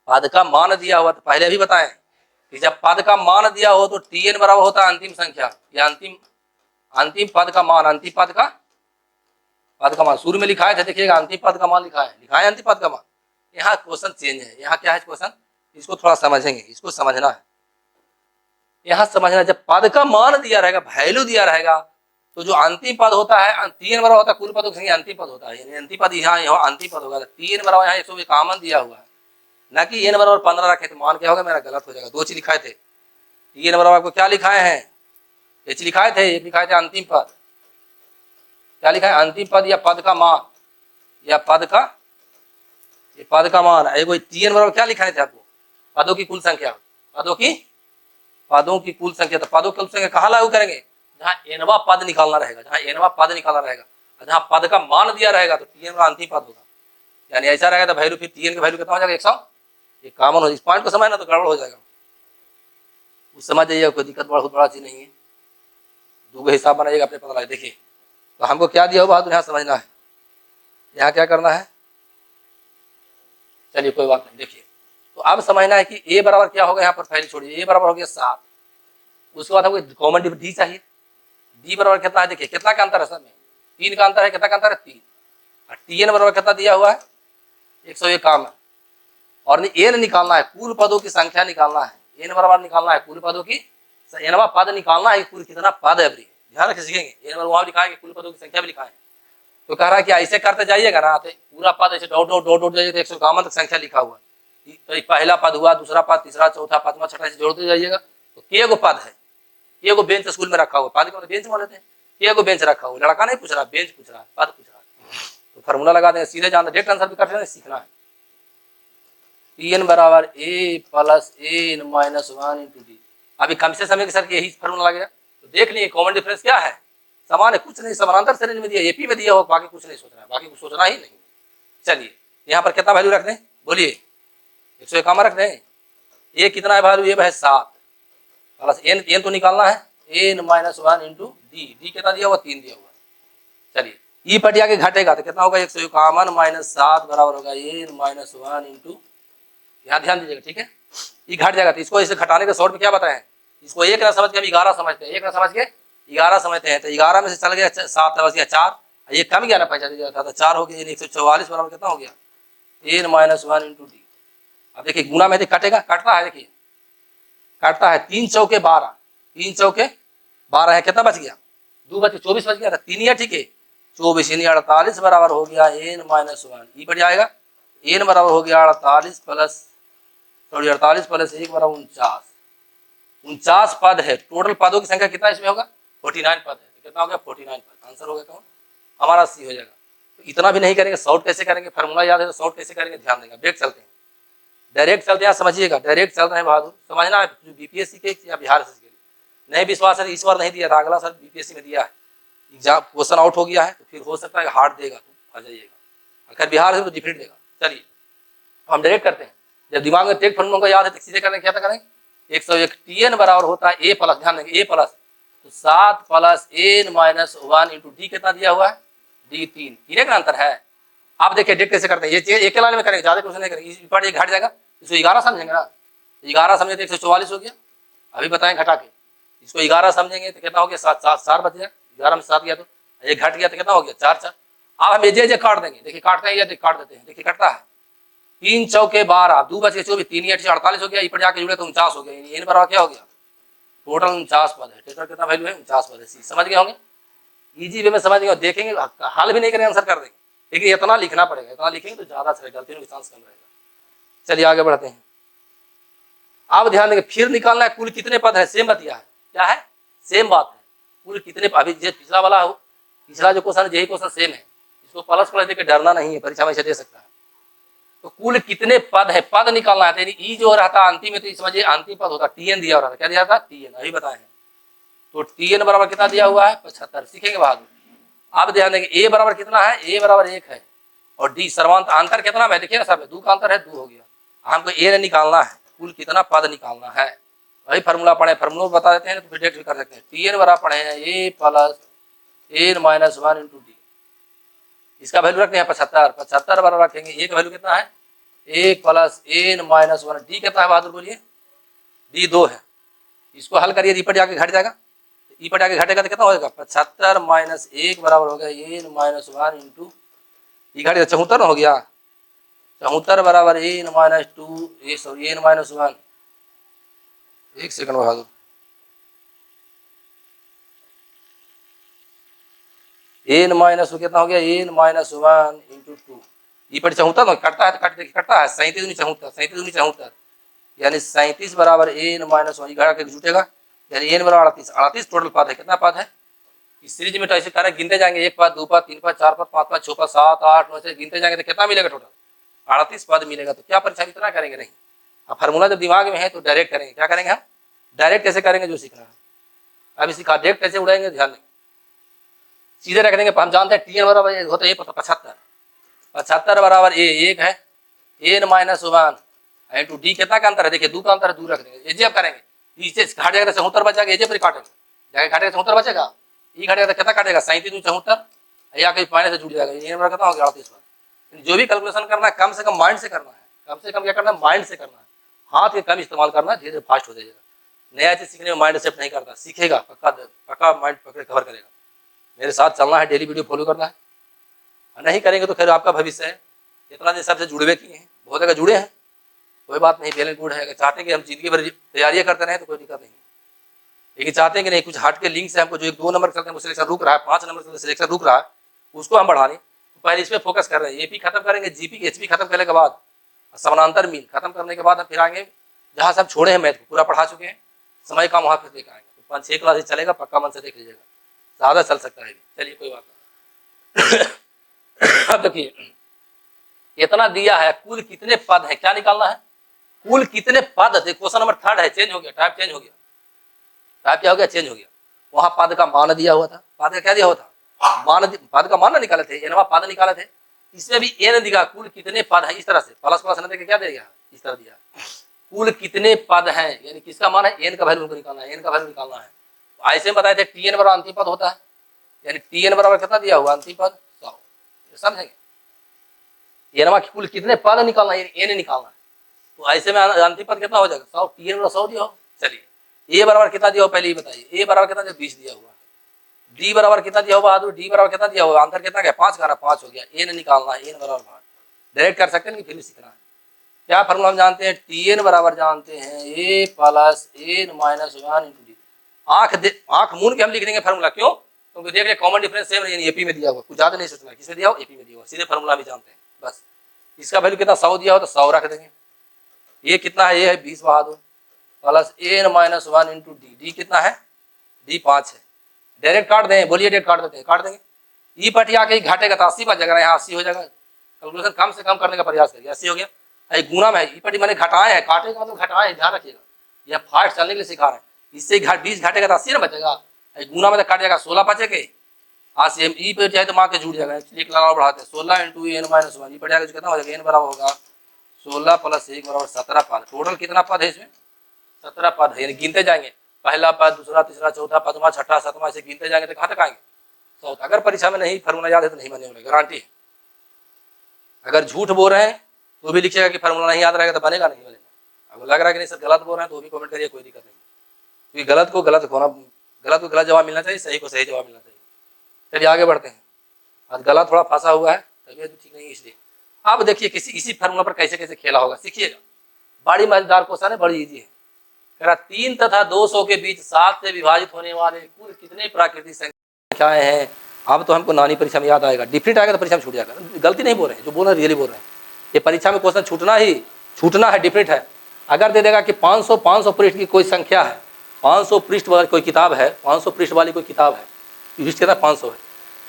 पद का मान दिया हुआ, तो पहले भी बताएं कि जब पद का मान दिया हो तो टी एन बराबर होता है अंतिम संख्या या अंतिम पद का मान, अंतिम पद का मान शुरू में लिखा है, देखिएगा अंतिम पद का मान लिखा है अंतिम पद का मान। यहाँ क्वेश्चन चेंज है, यहाँ क्या है क्वेश्चन, इसको थोड़ा समझेंगे, इसको समझना है, यहाँ समझना। जब पद का मान दिया रहेगा, वैल्यू दिया रहेगा, तो जो अंतिम पद होता है टी एन बराबर होता है कुल पदों की संख्या, अंतिम पद होता है, यानी अंतिम पद यहाँ अंतिम पद होगा, टी एन बराबर यहाँ 151 दिया हुआ है, ना कि एन बराबर 15 रखे, तो मान क्या होगा मेरा गलत हो जाएगा। 2 चीज लिखाए थे, टी एन बराबर आपको क्या लिखाए हैं, एच लिखाए थे, एक लिखाए थे अंतिम पद, क्या लिखा है अंतिम पद या पद का मान, या पद का मान, एक टी एन बराबर क्या लिखाए थे आपको पदों की कुल संख्या, पदों की कुल संख्या। तो पदों की कुल संख्या कहाँ लागू करेंगे, जहाँ एनवा पद निकालना रहेगा, जहाँ पद का मान दिया रहेगा तो टी एन का अंतिम पद होगा, यानी ऐसा रहेगा तो वैल्यू फिर टी एन का वैल्यू कितना हो जाएगा 100, ये कॉमन हो। इस पॉइंट को समझना तो गड़बड़ हो जाएगा, उस समझ जाइए, कोई दिक्कत बहुत बड़ा चीज नहीं है, दो हिसाब बनाइएगा अपने पता लगे। देखिए तो हमको क्या दिया हुआ यहाँ समझना है, यहाँ क्या करना है, चलिए कोई बात नहीं। देखिए तो अब समझना है कि ए बराबर क्या होगा, यहाँ पर पहले छोड़िए, ए बराबर हो गया 7, उसके बाद हमको कॉमन डी चाहिए, डी बराबर कितना है, देखिए कितना का अंतर है, सब में 3 का अंतर है, कितना का अंतर है 3, और टी एन बराबर कितना दिया हुआ है 151, और एन निकालना है, कुल पदों की संख्या निकालना है, एन बराबर निकालना है कुल पदों की, एनवा पद निकालना है, कुल कितना पद है, ध्यान रख सीखेंगे, एन बराबर वहां लिखा है, कुल पदों की संख्या भी लिखा है। तो कह रहा है कि ऐसे करते जाइएगा ना, तो पूरा पद ऐसे डॉट डॉट डॉट डॉट जाइए तो 151 तक संख्या लिखा हुआ, तो पहला पद हुआ, दूसरा पद, तीसरा, चौथा, पांचवा, छठा से जोड़ते जाइएगा, तो के गो पद है, के गो बेंच स्कूल में रखा हुआ, पद को बेंच मान लेते हैं, के गो बेंच रखा हुआ, लड़का नहीं पूछ रहा, बेंच पूछ रहा है, पद पूछ रहा है, तो फार्मूला लगा देंगे, सीधे जानते, डायरेक्ट आंसर भी करते हैं, सीखना है। टी एन बराबर A plus N minus one into D, अभी कम से समय के सर यही फार्मूला लगेगा, तो देख लीजिए कॉमन डिफरेंस क्या है, समान है, कुछ नहीं, समानांतर श्रेणी में दिया, एपी में दिया हो, बाकी कुछ नहीं सोचना है, बाकी कुछ सोचना ही नहीं। चलिए यहाँ पर कितना वैल्यू रख दें, बोलिए 151 रख दें, ये कितना है वैल्यू, ये है 7 प्लस एन तो निकालना है, N minus one into D, D कितना दिया हुआ 3 दिया हुआ। चलिए ई पटिया के घटेगा तो कितना होगा 151 माइनस 7 बराबर होगा एन माइनस वन इंटू, यहाँ ध्यान दीजिएगा, ठीक है, ये घट जाएगा, तो इसको इसे घटाने के शॉर्ट में क्या बताएं, इसको एक ना समझ के हम 11 समझते हैं, एक ना समझ के 11 समझते हैं, तो 11 में से चल गया 7 बच गया 4, ये कम गया ना, पैसा दिया था तो 4 हो गया, 144 बराबर कितना हो गया N minus one into D. अब देखिए गुना में कटेगा, कटता है, देखिए काटता है, 3 चौके 12, 3 चौके 12 है, कितना बच गया 2 बच के 24 बच गया था, 3 या ठीक है 24 यानी 48 बराबर हो गया n माइनस 1, ई बढ़ जाएगा, n बराबर हो गया 48 प्लस 1 बराबर 49 पद है। टोटल पदों की संख्या कितना इसमें होगा 49 पद है, कितना हो गया 49 पद। आंसर हो गया कौन, हमारा सी हो जाएगा। तो इतना भी नहीं करेंगे, शॉर्ट कैसे करेंगे, फार्मूला याद है तो शॉर्ट कैसे करेंगे ध्यान देंगे। ब्रेक चलते हैं, डायरेक्ट चलते हैं, समझिएगा डायरेक्ट चल रहे हैं बहादुर, समझना है बीपीएससी के या बिहार से के लिए। नहीं विश्वास है इस बार नहीं दिया था, अगला साल बीपीएससी में दिया है, एग्जाम क्वेश्चन आउट हो गया है तो फिर हो सकता है हार्ड देगा तो आ जाइएगा, अगर बिहार से तो डिफरेंट देगा। चलिए हम डायरेक्ट करते हैं, जब दिमाग में टेक फॉर्मूला को याद है तो सीधे करेंगे, क्या करेंगे 101 Tn बराबर होता है ए प्लस, ध्यान देंगे ए प्लस, तो 7 plus n minus 1 into D कितना दिया हुआ है डी 3, तीन का अंतर है। आप देखिए डेट कैसे करते हैं, ये एक लाइन में करेंगे, ज्यादा क्वेश्चन नहीं करेंगे, इस पार्ट ये घट जाएगा, इसको 11 समझेंगे ना, 11 समझे तो 144 हो गया, अभी बताएं घटा के, इसको 11 समझेंगे तो कितना हो गया 7 7 4 बच गया, 11 में 7 गया तो ये घट गया तो कितना हो गया 4 4। अब हम ये काट देंगे, देखिए काटते हैं या काट देते हैं, देखिए कटता है 3 चौके 12, 2 बचे 24, 3 8 48 हो गया, ऊपर जाके जुड़े तो 49 हो गया, n बराबर क्या हो गया टोटल 49 पद है, टोटल कितना वैल्यू है 49 पद है। समझ गए होंगे, इजी वे में समझ गए, देखेंगे हल भी नहीं करेंगे आंसर कर देंगे, लेकिन इतना लिखना पड़ेगा, इतना लिखेंगे तो ज्यादा अच्छा गलतियों का चांस कम रहेगा। चलिए आगे बढ़ते हैं, अब ध्यान देंगे फिर निकालना है कुल कितने पद है, सेम बतिया है, क्या है सेम बात है, कुल कितने, अभी पिछला वाला हो, पिछला जो क्वेश्चन यही क्वेश्चन सेम है, इसको प्लस प्लस देकर डरना नहीं है, परीक्षा में से दे सकता है। तो कुल कितने पद है, पद निकालना है, ई जो रहता अंतिम में तो समझिए अंतिम पद होता, टीएन दिया हुआ था, क्या दिया था टीएन, अभी बताए हैं, तो टीएन बराबर कितना दिया हुआ है 75, सीखेंगे बहादुर। आप ध्यान देंगे ए बराबर कितना है, ए बराबर 1 है, और डी सर्वांत अंतर कितना है, देखिए ना सब 2 का अंतर है, 2 हो गया, हमको ए निकालना है, कुल कितना पद निकालना है, वही फार्मूला पढ़े, फार्मूला बता देते हैं तो फिर भी कर सकते हैं। टीएन बराबर पढ़े हैं A plus n minus 1 into D, इसका वैल्यू रखते हैं 75, 75 बराबर रखेंगे, ए का वैल्यू कितना है 1 प्लस n माइनस 1, डी कितना है बहादुर बोलिए, डी 2 है, इसको हल करिए, ईपर जाके घट जाएगा, ईपर जाके घटेगा तो कितना हो जाएगा 75 माइनस 1 बराबर हो गया n माइनस 1 इंटू, ये घट गया 74 हो गया, 74 बराबर n माइनस 2, ये सॉरी n माइनस 1, एक सेकंड बहादुर, n माइनस कितना हो गया n माइनस 1 इंटू 2, ये पर 74 कटता है तो कटता है 37 74 यानी 37 बराबर n माइनस 1 घटा के जुटेगा, यानी n बराबर 38, 38 टोटल पद है, कितना पद है इस सीरीज में, तो ऐसे करें गिनते जाएंगे, 1 पद 2 पद 3 पद 4 पद 5 पद 6 पद 7 8 9 से गिनते जाएंगे तो कितना मिलेगा टोटल 38 पद मिलेगा। तो क्या परीक्षा इतना करेंगे नहीं, अब फार्मूला जब दिमाग में है तो डायरेक्ट करेंगे, क्या करेंगे हम डायरेक्ट कैसे करेंगे जो सीखना है, अभी सीखा डायरेक्ट कैसे उड़ाएंगे, ध्यान देंगे, सीधे रख देंगे, हम जानते हैं टीएन बराबर होता है 75 बराबर ए 1 है, n माइनस 1 इंटू डी कितना का अंतर है, देखिए 2 का अंतर है, 2 रख देंगे, ये अब करेंगे, इसे घट जाएगा 74 बचेगा, ये पर काटेंगे, जाके घटेगा 74 बचेगा, ये घटेगा तो कितना काटेगा 37 74, या कहीं पानी से जुड़ जाएगा, ये नंबर कितना हो गया 38। जो भी कैलकुलेशन करना है कम से कम माइंड से करना है, कम से कम क्या करना है माइंड से करना है, हाथ के कम इस्तेमाल करना है, धीरे फास्ट हो जाएगा। नया चीज सीखने में माइंड सेट नहीं करता, सीखेगा पक्का माइंड पकड़े कवर करेगा। मेरे साथ चलना है, डेली वीडियो फॉलो करना है, नहीं करेंगे तो खैर आपका भविष्य है, इतना दिन सबसे जुड़वे किए हैं, बहुत जगह जुड़े हैं, कोई बात नहीं, वेल एंड गुड है, अगर चाहते हैं कि हम जिंदगी भर तैयारियां करते रहे तो कोई दिक्कत नहीं, लेकिन चाहते हैं कि नहीं कुछ हट के लिंक से हमको जो 1 2 नंबर चलते हैं सिलेक्शन रुक रहा है, 5 नंबर सिलेक्शन रुक रहा है, उसको हम बढ़ाने तो पहले इस पर फोकस कर रहे हैं, एपी खत्म करेंगे, जीपी एचपी खत्म करने के बाद, समानांतर मीन खत्म करने के बाद हम फिर आएंगे जहाँ सब छोड़े हैं, मैथ को पूरा पढ़ा चुके हैं, समय का वहाँ फिर देख आएंगे, तो 5 6 क्लास चलेगा, पक्का मन से देख लीजिएगा, ज्यादा चल सकता है, चलिए कोई बात नहीं। अब देखिए इतना दिया है, कुल कितने पद है क्या निकालना है, कुल कितने पद, क्वेश्चन नंबर 3 है, चेंज हो गया, टाइप चेंज हो गया, टाइप क्या हो गया चेंज हो गया, वहां पद का मान दिया हुआ था, पद का क्या दिया हुआ था मान, पद का मान ना निकाले थे, एनवा पद निकाले थे, इसमें भी एन दिया, कुल कितने पद है, इस तरह से प्लस प्लस न देके क्या देगा इस तरह दिया, कुल कितने पद हैं, यानी किसका मान है एन का वैल्यू निकालना है, एन का वैल्यू निकालना है, ऐसे में बताए थे टीएन बराबर अंतिम पद होता है, यानी टीएन बराबर कितना दिया हुआ अंतिम पद 100, समझेंगे एनवा कुल कितने पद निकालना है, एन निकालना है, तो ऐसे में अंतिम पद कितना हो जाएगा 100, टीएन बराबर 100 दिया हो। चलिए ए बराबर कितना दिया हो पहले ये बताइए, ए बराबर कितना दिया 20 दिया हुआ, डी बराबर कितना दिया हुआ बहादुर, डी बराबर कितना दिया हुआ, आंसर कितना गया 5 का 5 हो गया, एन निकालना है, एन बराबर डायरेक्ट कर सकते हैं फिर भी सीखना है, क्या फॉर्मूला हम जानते हैं टीएन बराबर जानते हैं A plus N minus 1 into D, आंख मून के हम लिख देंगे फॉर्मूला, क्यों क्योंकि देख रहे कॉमन डिफरेंस सेम नहीं, एपी में दिया हुआ, कुछ ज्यादा नहीं सोचना, किसमें दिया हो, एपी में दिया हुआ, सीधे फार्मूला भी जानते हैं बस। इसका वैल्यू कितना 100 दिया हो तो 100 रख देंगे। ये कितना है, ये है 20 बहादुर plus n-1 into D, D कितना है, डी 5 है। डायरेक्ट काट दें, बोलिए डायरेक्ट काट देते हैं, काट देंगे। ई पटी आके घाटेगा तो 80 बच जाएगा, यहाँ 80 हो जाएगा। कैलकुलेशन कम से कम करने का प्रयास करिए, 80 हो गया। गुना में है, ई पटी मैंने घटाए है, काटेगा तो घटाए, ध्यान रखिएगा, यह फास्ट चलने के लिए सिखा रहे हैं। इससे 20 घाटेगा तो 80 ना बचेगा, गुना में तो काट जाएगा 16 बचेगे। हाँ सेम ई पे जाए तो माँ के जुड़ जाएगा, एक लगाना बढ़ाते हैं 16 इंटू n-1, ई पट जाएगा कितना हो जाएगा, n बराबर होगा 16 प्लस 1 बराबर 17 पद। टोटल कितना पद है इसमें, 17 पद है, यानी गिनते जाएंगे, पहला पद, दूसरा, तीसरा, चौथा, पांचवा, छठा, सातवां, ऐसे गिनते जाएंगे तो कहाँ तक आएंगे, 100। अगर परीक्षा में नहीं फार्मूला याद है तो नहीं बने वाले, गारंटी है। अगर झूठ बोल रहे हैं तो भी लिखिएगा कि फार्मूला नहीं याद रहेगा तो बनेगा नहीं बनेगा। अगर लग रहा है कि नहीं सर गलत बोल रहे हैं तो भी कमेंट करिए, कोई दिक्कत नहीं, क्योंकि गलत को गलत जवाब मिलना चाहिए, सही को सही जवाब मिलना चाहिए। चलिए आगे बढ़ते हैं। आज गला थोड़ा फंसा हुआ है, तबीयत ठीक नहीं है इसलिए। अब देखिए इसी फार्मूला पर कैसे कैसे खेला होगा, सीखिएगा। बड़ी मजेदार क्वेश्चन है, बड़ी इजी है। कह रहा 3 तथा 200 के बीच 7 से विभाजित होने वाले कुल कितने प्राकृतिक संख्याएं हैं। अब तो हमको नानी परीक्षा में याद आएगा, डिफरेंट आएगा तो परीक्षा में छूट जाएगा। गलती नहीं बोल रहे हैं, जो बोल रहे हैं रियली बोल रहे हैं। ये परीक्षा में क्वेश्चन छूटना है, डिफरेंट है। अगर दे देगा कि 500 पृष्ठ की कोई संख्या है, 500 पृष्ठ वाली कोई किताब है, 500 पृष्ठ वाली कोई किताब है, पृष्ठ कितना 500 है,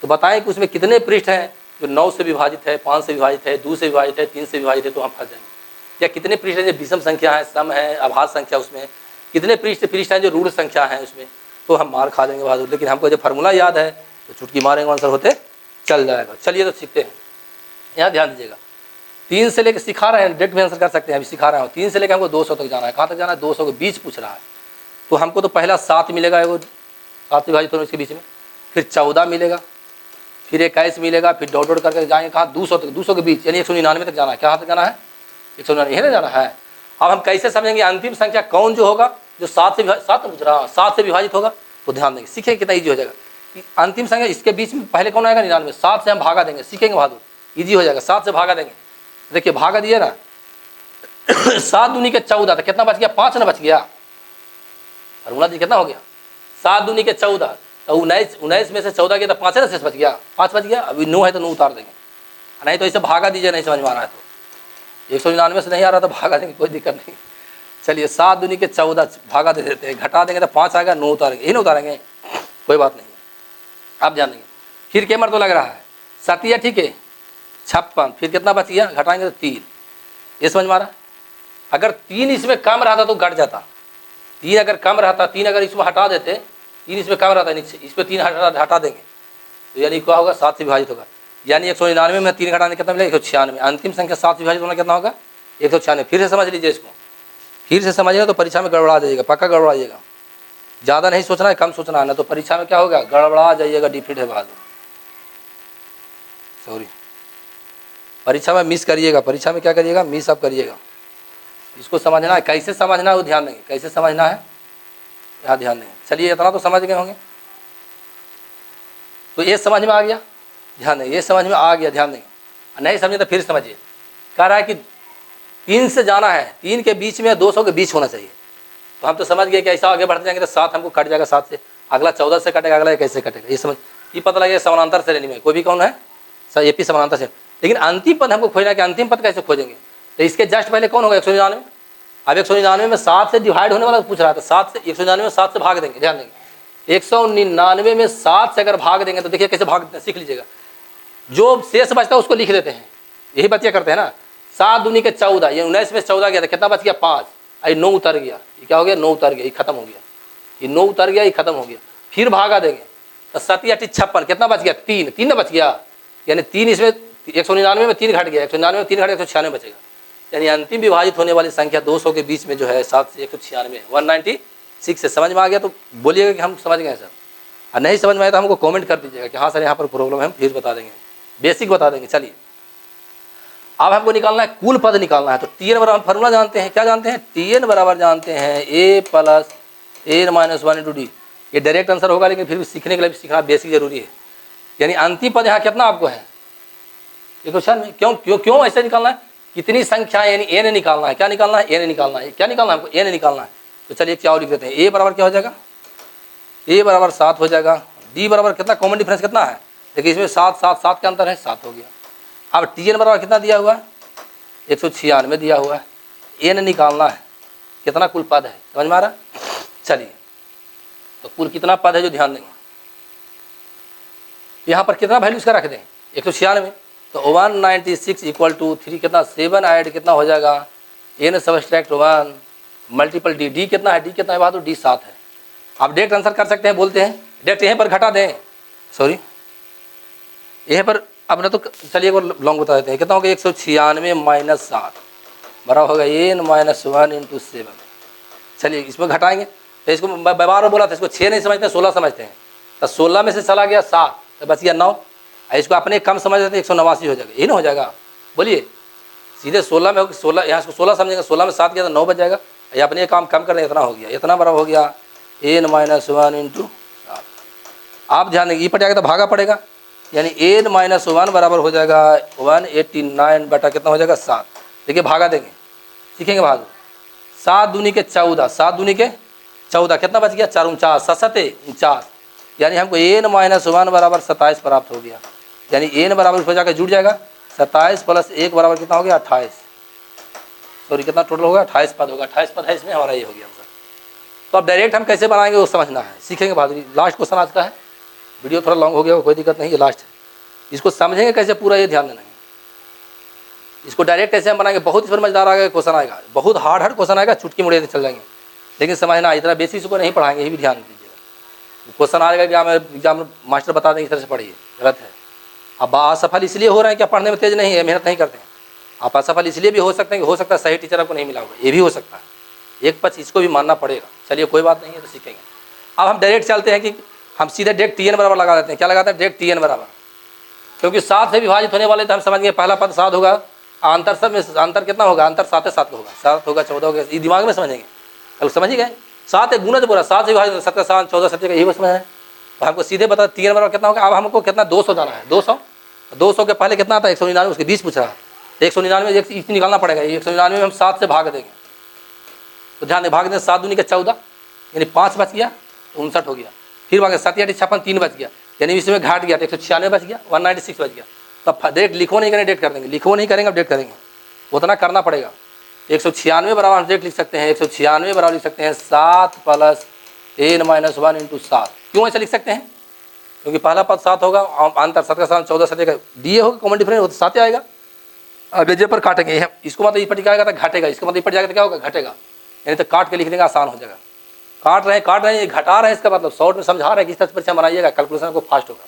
तो बताएं कि उसमें कितने पृष्ठ हैं जो 9 से विभाजित है, 5 से विभाजित है, 2 से विभाजित है, 3 से विभाजित है, तो हम फंस जाएंगे। या कितने पृष्ठ हैं जो विषम संख्या है, सम है, अभाज्य संख्या, उसमें कितने पृष्ठ हैं जो रूढ़ संख्या है उसमें, तो हम मार खा देंगे बहादुर। लेकिन हमको जब फार्मूला याद है तो चुटकी मारेंगे, आंसर होते चल जाएगा। चलिए तो सीखते हैं, यहाँ ध्यान दीजिएगा। 3 से लेकर सिखा रहे हैं, डायरेक्ट भी आंसर कर सकते हैं, अभी सिखा रहा हूँ। 3 से लेकर हमको 200 तक जाना है। कहाँ तक जाना है, 200 के बीच पूछ रहा है। तो हमको तो पहला 7 मिलेगा, वो 7 विभाजित होने इसके बीच में, फिर 14 मिलेगा, फिर 21 मिलेगा, फिर डॉट करके जाएंगे कहाँ, 200 तक, 200 के बीच यानी 199 तक जाना है। कहाँ तक जाना है, 199 यही ना जाना है। अब हम कैसे समझेंगे अंतिम संख्या कौन जो होगा, जो 7 पूछ रहा, 7 से विभाजित होगा, तो ध्यान देंगे, सीखेंगे कितना ईजी हो जाएगा कि अंतिम संख्या इसके बीच में पहले कौन आएगा, 99। 7 से हम भागा देंगे, सीखेंगे बहादुर, ईजी हो जाएगा। 7 से भागा देंगे, देखिए भागा दिए ना, 7 दूनी के 14, तो कितना बच गया, 5 ना बच गया। फार्मूला जी कितना हो गया, 7 दूनी के 14, तो 19 में से 14 गया तो 5 ना शेष बच गया, 5 बच गया। अभी 9 है तो 9 उतार देंगे, नहीं तो इसे भागा दीजिए, नहीं समझ में आ रहा है तो 199 से नहीं आ रहा तो भागा देंगे, कोई दिक्कत नहीं। चलिए 7 दूनी के 14 भागा दे देते हैं, घटा देंगे तो 5 आएगा, 9 उतारेंगे, यही ना उतारेंगे, कोई बात नहीं। आप जानेंगे फिर के मर तो लग रहा है 7, ठीक है 56, फिर कितना बच गया, घटाएंगे तो 3, ये समझ में आ रहा है। अगर 3 इसमें कम रहता तो घट जाता, 3 अगर कम रहता, 3 अगर इसमें हटा देते, 3 इसमें कम रहता, इस पर 3 हटा देंगे तो यानी क्या होगा, 7 से विभाजित होगा। यानी 199 में 3 घटाने कितना मिलेगा, 196। अंतिम संख्या 7 से विभाजित होना कितना होगा, 196। फिर से समझ लीजिए इसको, फिर से समझिएगा तो परीक्षा में गड़बड़ा जाइएगा, पक्का गड़बड़ा जाइएगा। ज़्यादा नहीं सोचना है, कम सोचना है, ना तो परीक्षा में क्या होगा, गड़बड़ा जाइएगा, डिफिट है बाद में, सॉरी। परीक्षा में मिस करिएगा, परीक्षा में क्या करिएगा, मिस आप करिएगा। इसको समझना है, कैसे समझना है वो ध्यान देंगे, कैसे समझना है यहाँ ध्यान देंगे। चलिए इतना तो समझ गए होंगे, तो ये समझ में आ गया, ध्यान देंगे, ये समझ में आ गया, ध्यान देंगे। नहीं समझे तो फिर समझिए। कह रहा है कि 3 से जाना है, 3 के बीच में 200 के बीच होना चाहिए। तो हम तो समझ गए कि ऐसा आगे बढ़ते जाएंगे तो 7 हमको कट जाएगा, 7 से अगला 14 से कटेगा, अगला कैसे कटेगा, ये समझ, ये पता लगेगा समानांतर श्रेणी में कोई भी कौन है, सर एपी समानांतर श्रेणी। लेकिन अंतिम पद हमको खोजना है कि अंतिम पद कैसे खोजेंगे, तो इसके जस्ट पहले कौन होगा, 199। अब 199 में 7 से डिवाइड होने वाला पूछ रहा था, 7 से 199 में 7 से भाग देंगे, ध्यान देंगे। 199 में 7 से अगर भाग देंगे तो देखिए कैसे भाग देते हैं, सीख लीजिएगा। जो शेष बचता है उसको लिख देते हैं, यही बच्चे करते हैं ना। 7 दूनी के 14, ये 19 में 14 गया था, कितना बच गया, 5, ये 9 उतर गया, ये क्या हो गया, 9 उतर गया, ये खत्म हो गया, ये 9 उतर गया, ये खत्म हो गया। फिर भागा देंगे तो 7 8 56, कितना बच गया, 3 बच गया, यानी 3 इसमें 199 में 3 घट गया, 199 में 3 घट गया, 196 बचेगा। यानी अंतिम विभाजित होने वाली संख्या 200 के बीच में जो है 7 से 196, 196 से। समझ में आ गया तो बोलिएगा कि हम समझ गए सर, और नहीं समझ में आया तो हमको कमेंट कर दीजिएगा कि हाँ सर यहाँ पर प्रॉब्लम है, हम फिर बता देंगे, बेसिक बता देंगे। चलिए अब हमको निकालना है, कुल पद निकालना है। तो Tn बराबर फार्मूला जानते हैं, क्या जानते हैं, Tn बराबर जानते हैं A plus n-1 into D. ये डायरेक्ट आंसर होगा, लेकिन फिर भी सीखने के लिए भी सीखना बेसिक जरूरी है। यानी अंतिम पद यहाँ कितना आपको है, ये क्वेश्चन में क्यों क्यों क्यों ऐसे निकालना है, कितनी संख्या यानी n निकालना है, क्या निकालना है, n निकालना है, क्या निकालना है हमको, n निकालना है। तो चलिए क्या और लिख देते हैं, A बराबर क्या हो जाएगा, A बराबर 7 हो जाएगा, डी बराबर कितना, कॉमन डिफरेंस कितना है, देखिए इसमें 7 7 7 का अंतर है, 7 हो गया। अब टी एन बराबर कितना दिया हुआ है, 196 दिया हुआ है, एन निकालना है, कितना कुल पद है, समझ में आ रहा है। चलिए तो कुल कितना पद है जो ध्यान देंगे, यहाँ पर कितना वैल्यू इसका रख दें, 196, तो 196 इक्वल टू 3 कितना 7 ऐड कितना हो जाएगा, N subtract 1 multiple D, D कितना है, डी कितना है बहादुर, डी 7 है। आप डायरेक्ट आंसर कर सकते हैं, बोलते हैं डायरेक्ट यहीं पर घटा दें, सॉरी यहीं पर अब ना, तो चलिए एक बार लॉन्ग बता देते हैं, कितना होगा 196 माइनस 7 बराबर होगा एन माइनस 1 इंटू 7। चलिए इसमें घटाएंगे, तो इसको मैं बार बोला था, इसको 6 नहीं समझते हैं, 16 समझते हैं, तो 16 में से चला गया 7 तो बच गया 9, इसको अपने कम समझ रहे थे 189 हो जाएगा, यही ना हो जाएगा, बोलिए सीधे 16 में होगा, 16 यहाँ इसको 16 समझेंगे, 16 में 7 गया तो 9 बच जाएगा, ये अपने काम कम कर दें, इतना हो गया, इतना बराबर हो गया एन माइनस 1 इंटू 7। आप ध्यान देंगे, ई पर जाएगा तो भागा पड़ेगा, यानी एन माइनस 1 बराबर हो जाएगा 189 बटा कितना हो जाएगा 7। देखिए भागा देंगे, सीखेंगे भाग, 7 दूनी के 14, 7 दूनी के 14 कितना बच गया 4 49, 49, यानी हमको एन माइनस 1 बराबर 27 प्राप्त हो गया, यानी एन बराबर उसमें जाकर जुड़ जाएगा 27 प्लस 1 बराबर कितना हो गया 28, सॉरी कितना टोटल होगा 28 पद होगा, 28 पद है इसमें, हमारा ये हो गया आंसर। तो अब डायरेक्ट हम कैसे बनाएंगे वो समझना है, सीखेंगे बहादुरी। लास्ट क्वेश्चन आज का है, वीडियो थोड़ा लॉन्ग हो गया, कोई दिक्कत नहीं, ये लास्ट है, इसको समझेंगे कैसे पूरा ये ध्यान देना है। इसको डायरेक्ट कैसे हम बनाएंगे, बहुत इसमें मजेदार आएगा क्वेश्चन आएगा, बहुत हार्ड क्वेश्चन आएगा, चुटकी मुड़े चल जाएंगे, लेकिन समझना इतना बेसिक इसको नहीं पढ़ाएंगे, ये भी ध्यान दीजिएगा। क्वेश्चन आएगा एग्जाम में मास्टर बता देंगे इस तरह से पढ़िए, गलत है। अब असफल इसलिए हो रहे हैं कि पढ़ने में तेज नहीं है, मेहनत नहीं करते हैं। आप असफल इसलिए भी हो सकते हैं कि हो सकता है सही टीचर आपको नहीं मिला होगा, ये भी हो सकता है, एक पक्ष इसको भी मानना पड़ेगा। चलिए कोई बात नहीं है, तो सीखेंगे। अब हम डायरेक्ट चलते हैं कि हम सीधे डायरेक्ट टी एन बराबर लगा देते हैं, क्या लगाते हैं डायरेक्ट टी एन बराबर, क्योंकि 7 से विभाजित होने वाले तो हम समझ गए पहला पद 7 होगा, अंतर सब में अंतर कितना होगा, अंतर 7 7 का होगा, 7 होगा 14 होगा, ये दिमाग में समझेंगे, कल समझ ही गए। 7 एक गुना जो बोला 7 से विभाजित 7 7 14 7 का यही समझ है, तो हमको सीधे बता टी एन बराबर कितना होगा। अब हमको कितना 200 जाना है, 200 के पहले कितना था 199, उसके 20 पूछ रहा है, 199 इसमें निकालना पड़ेगा, 199 में हम 7 से भाग देंगे, तो ध्यान दे भाग दें, 7 दूनी के 14 यानी 5 बच गया, 59 हो गया, फिर भागे 7 8 56 3 बच गया, यानी इसमें घाट गया तो 196 बच गया, 196 बच गया। तब डायरेक्ट लिखो नहीं करेंगे, डेट कर देंगे, लिखो नहीं करेंगे अब डेट करेंगे, उतना करना पड़ेगा। 196 बराबर हम डेट लिख सकते हैं, 196 बराबर लिख सकते हैं 7 प्लस एन माइनस 1 इंटू 7। क्यों ऐसा लिख सकते हैं, क्योंकि पहला पद 7 होगा, अंतर 7 का 7 14 7 का डी होगा, कॉमन डिफरेंस हो तो 7 आएगा। अब जे पर काटेंगे, इसको मतलब इस पर टिकाएगा तो घटेगा, इसको मतलब इस पर जाएगा तो क्या होगा घटेगा, यानी तो काट के लिखने का आसान हो जाएगा। काट रहे हैं घटा रहे हैं, इसका मतलब शॉर्ट में समझा रहे हैं, किस तरह से परीक्षा बनाइएगा, कैलकुलेशन को फास्ट होगा।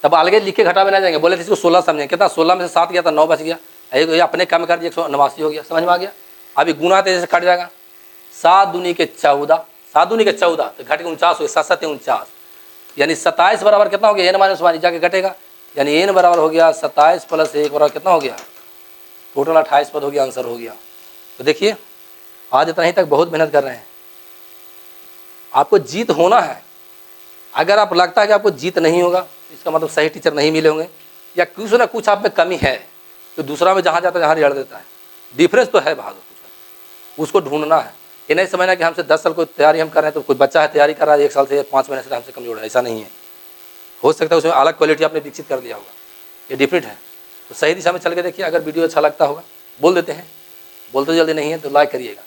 तब अलग लिख के घटा में ना जाएंगे, बोले थे इसको 16 समझेंगे, कितना 16 में से 7 गया था 9 बच गया, ये अपने कम कर दिया 189 हो गया, समझ में आ गया। अभी गुना तेज से कट जाएगा, 7 दूनी के 14, 7 दूनी के 14 तो घट के 49 हो गया, 7 7 49, यानी 27 बराबर कितना हो गया एन माइनस 1 जाके घटेगा, यानी एन बराबर हो गया 27 प्लस 1 बराबर कितना हो गया, टोटल 28 पद हो गया, आंसर हो गया। तो देखिए आज इतना ही तक बहुत मेहनत कर रहे हैं, आपको जीत होना है। अगर आप लगता है कि आपको जीत नहीं होगा, इसका मतलब सही टीचर नहीं मिले होंगे, या कुछ ना कुछ आप में कमी है, तो दूसरा में जहाँ जाता है जहाँ रिजल्ट देता है, डिफरेंस तो है बहादुर, उसको ढूंढना है। ये नहीं समझना कि हमसे 10 साल को तैयारी हम कर रहे हैं, तो कोई बच्चा है तैयारी कर रहा है 1 साल से 5 महीने से हमसे कमजोर है, ऐसा नहीं है। हो सकता है उसमें अलग क्वालिटी आपने विकसित कर दिया होगा, ये डिफरेंट है। तो सही दिशा में चल के देखिए, अगर वीडियो अच्छा लगता होगा बोल देते हैं, बोलते जल्दी नहीं है तो लाइक करिएगा।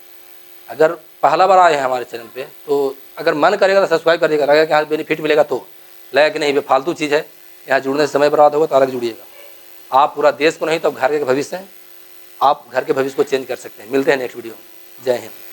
अगर पहला बार आए हैं हमारे चैनल पे, तो अगर मन करेगा तो सब्सक्राइब करिएगा, लगेगा कि हाँ बेनिफिट मिलेगा, तो लगेगा कि नहीं ये फालतू चीज़ है, यहाँ जुड़ने से समय बर्बाद होगा, तो अलग जुड़िएगा। आप पूरा देश को नहीं तो घर के भविष्य हैं, आप घर के भविष्य को चेंज कर सकते हैं। मिलते हैं नेक्स्ट वीडियो में, जय हिंद।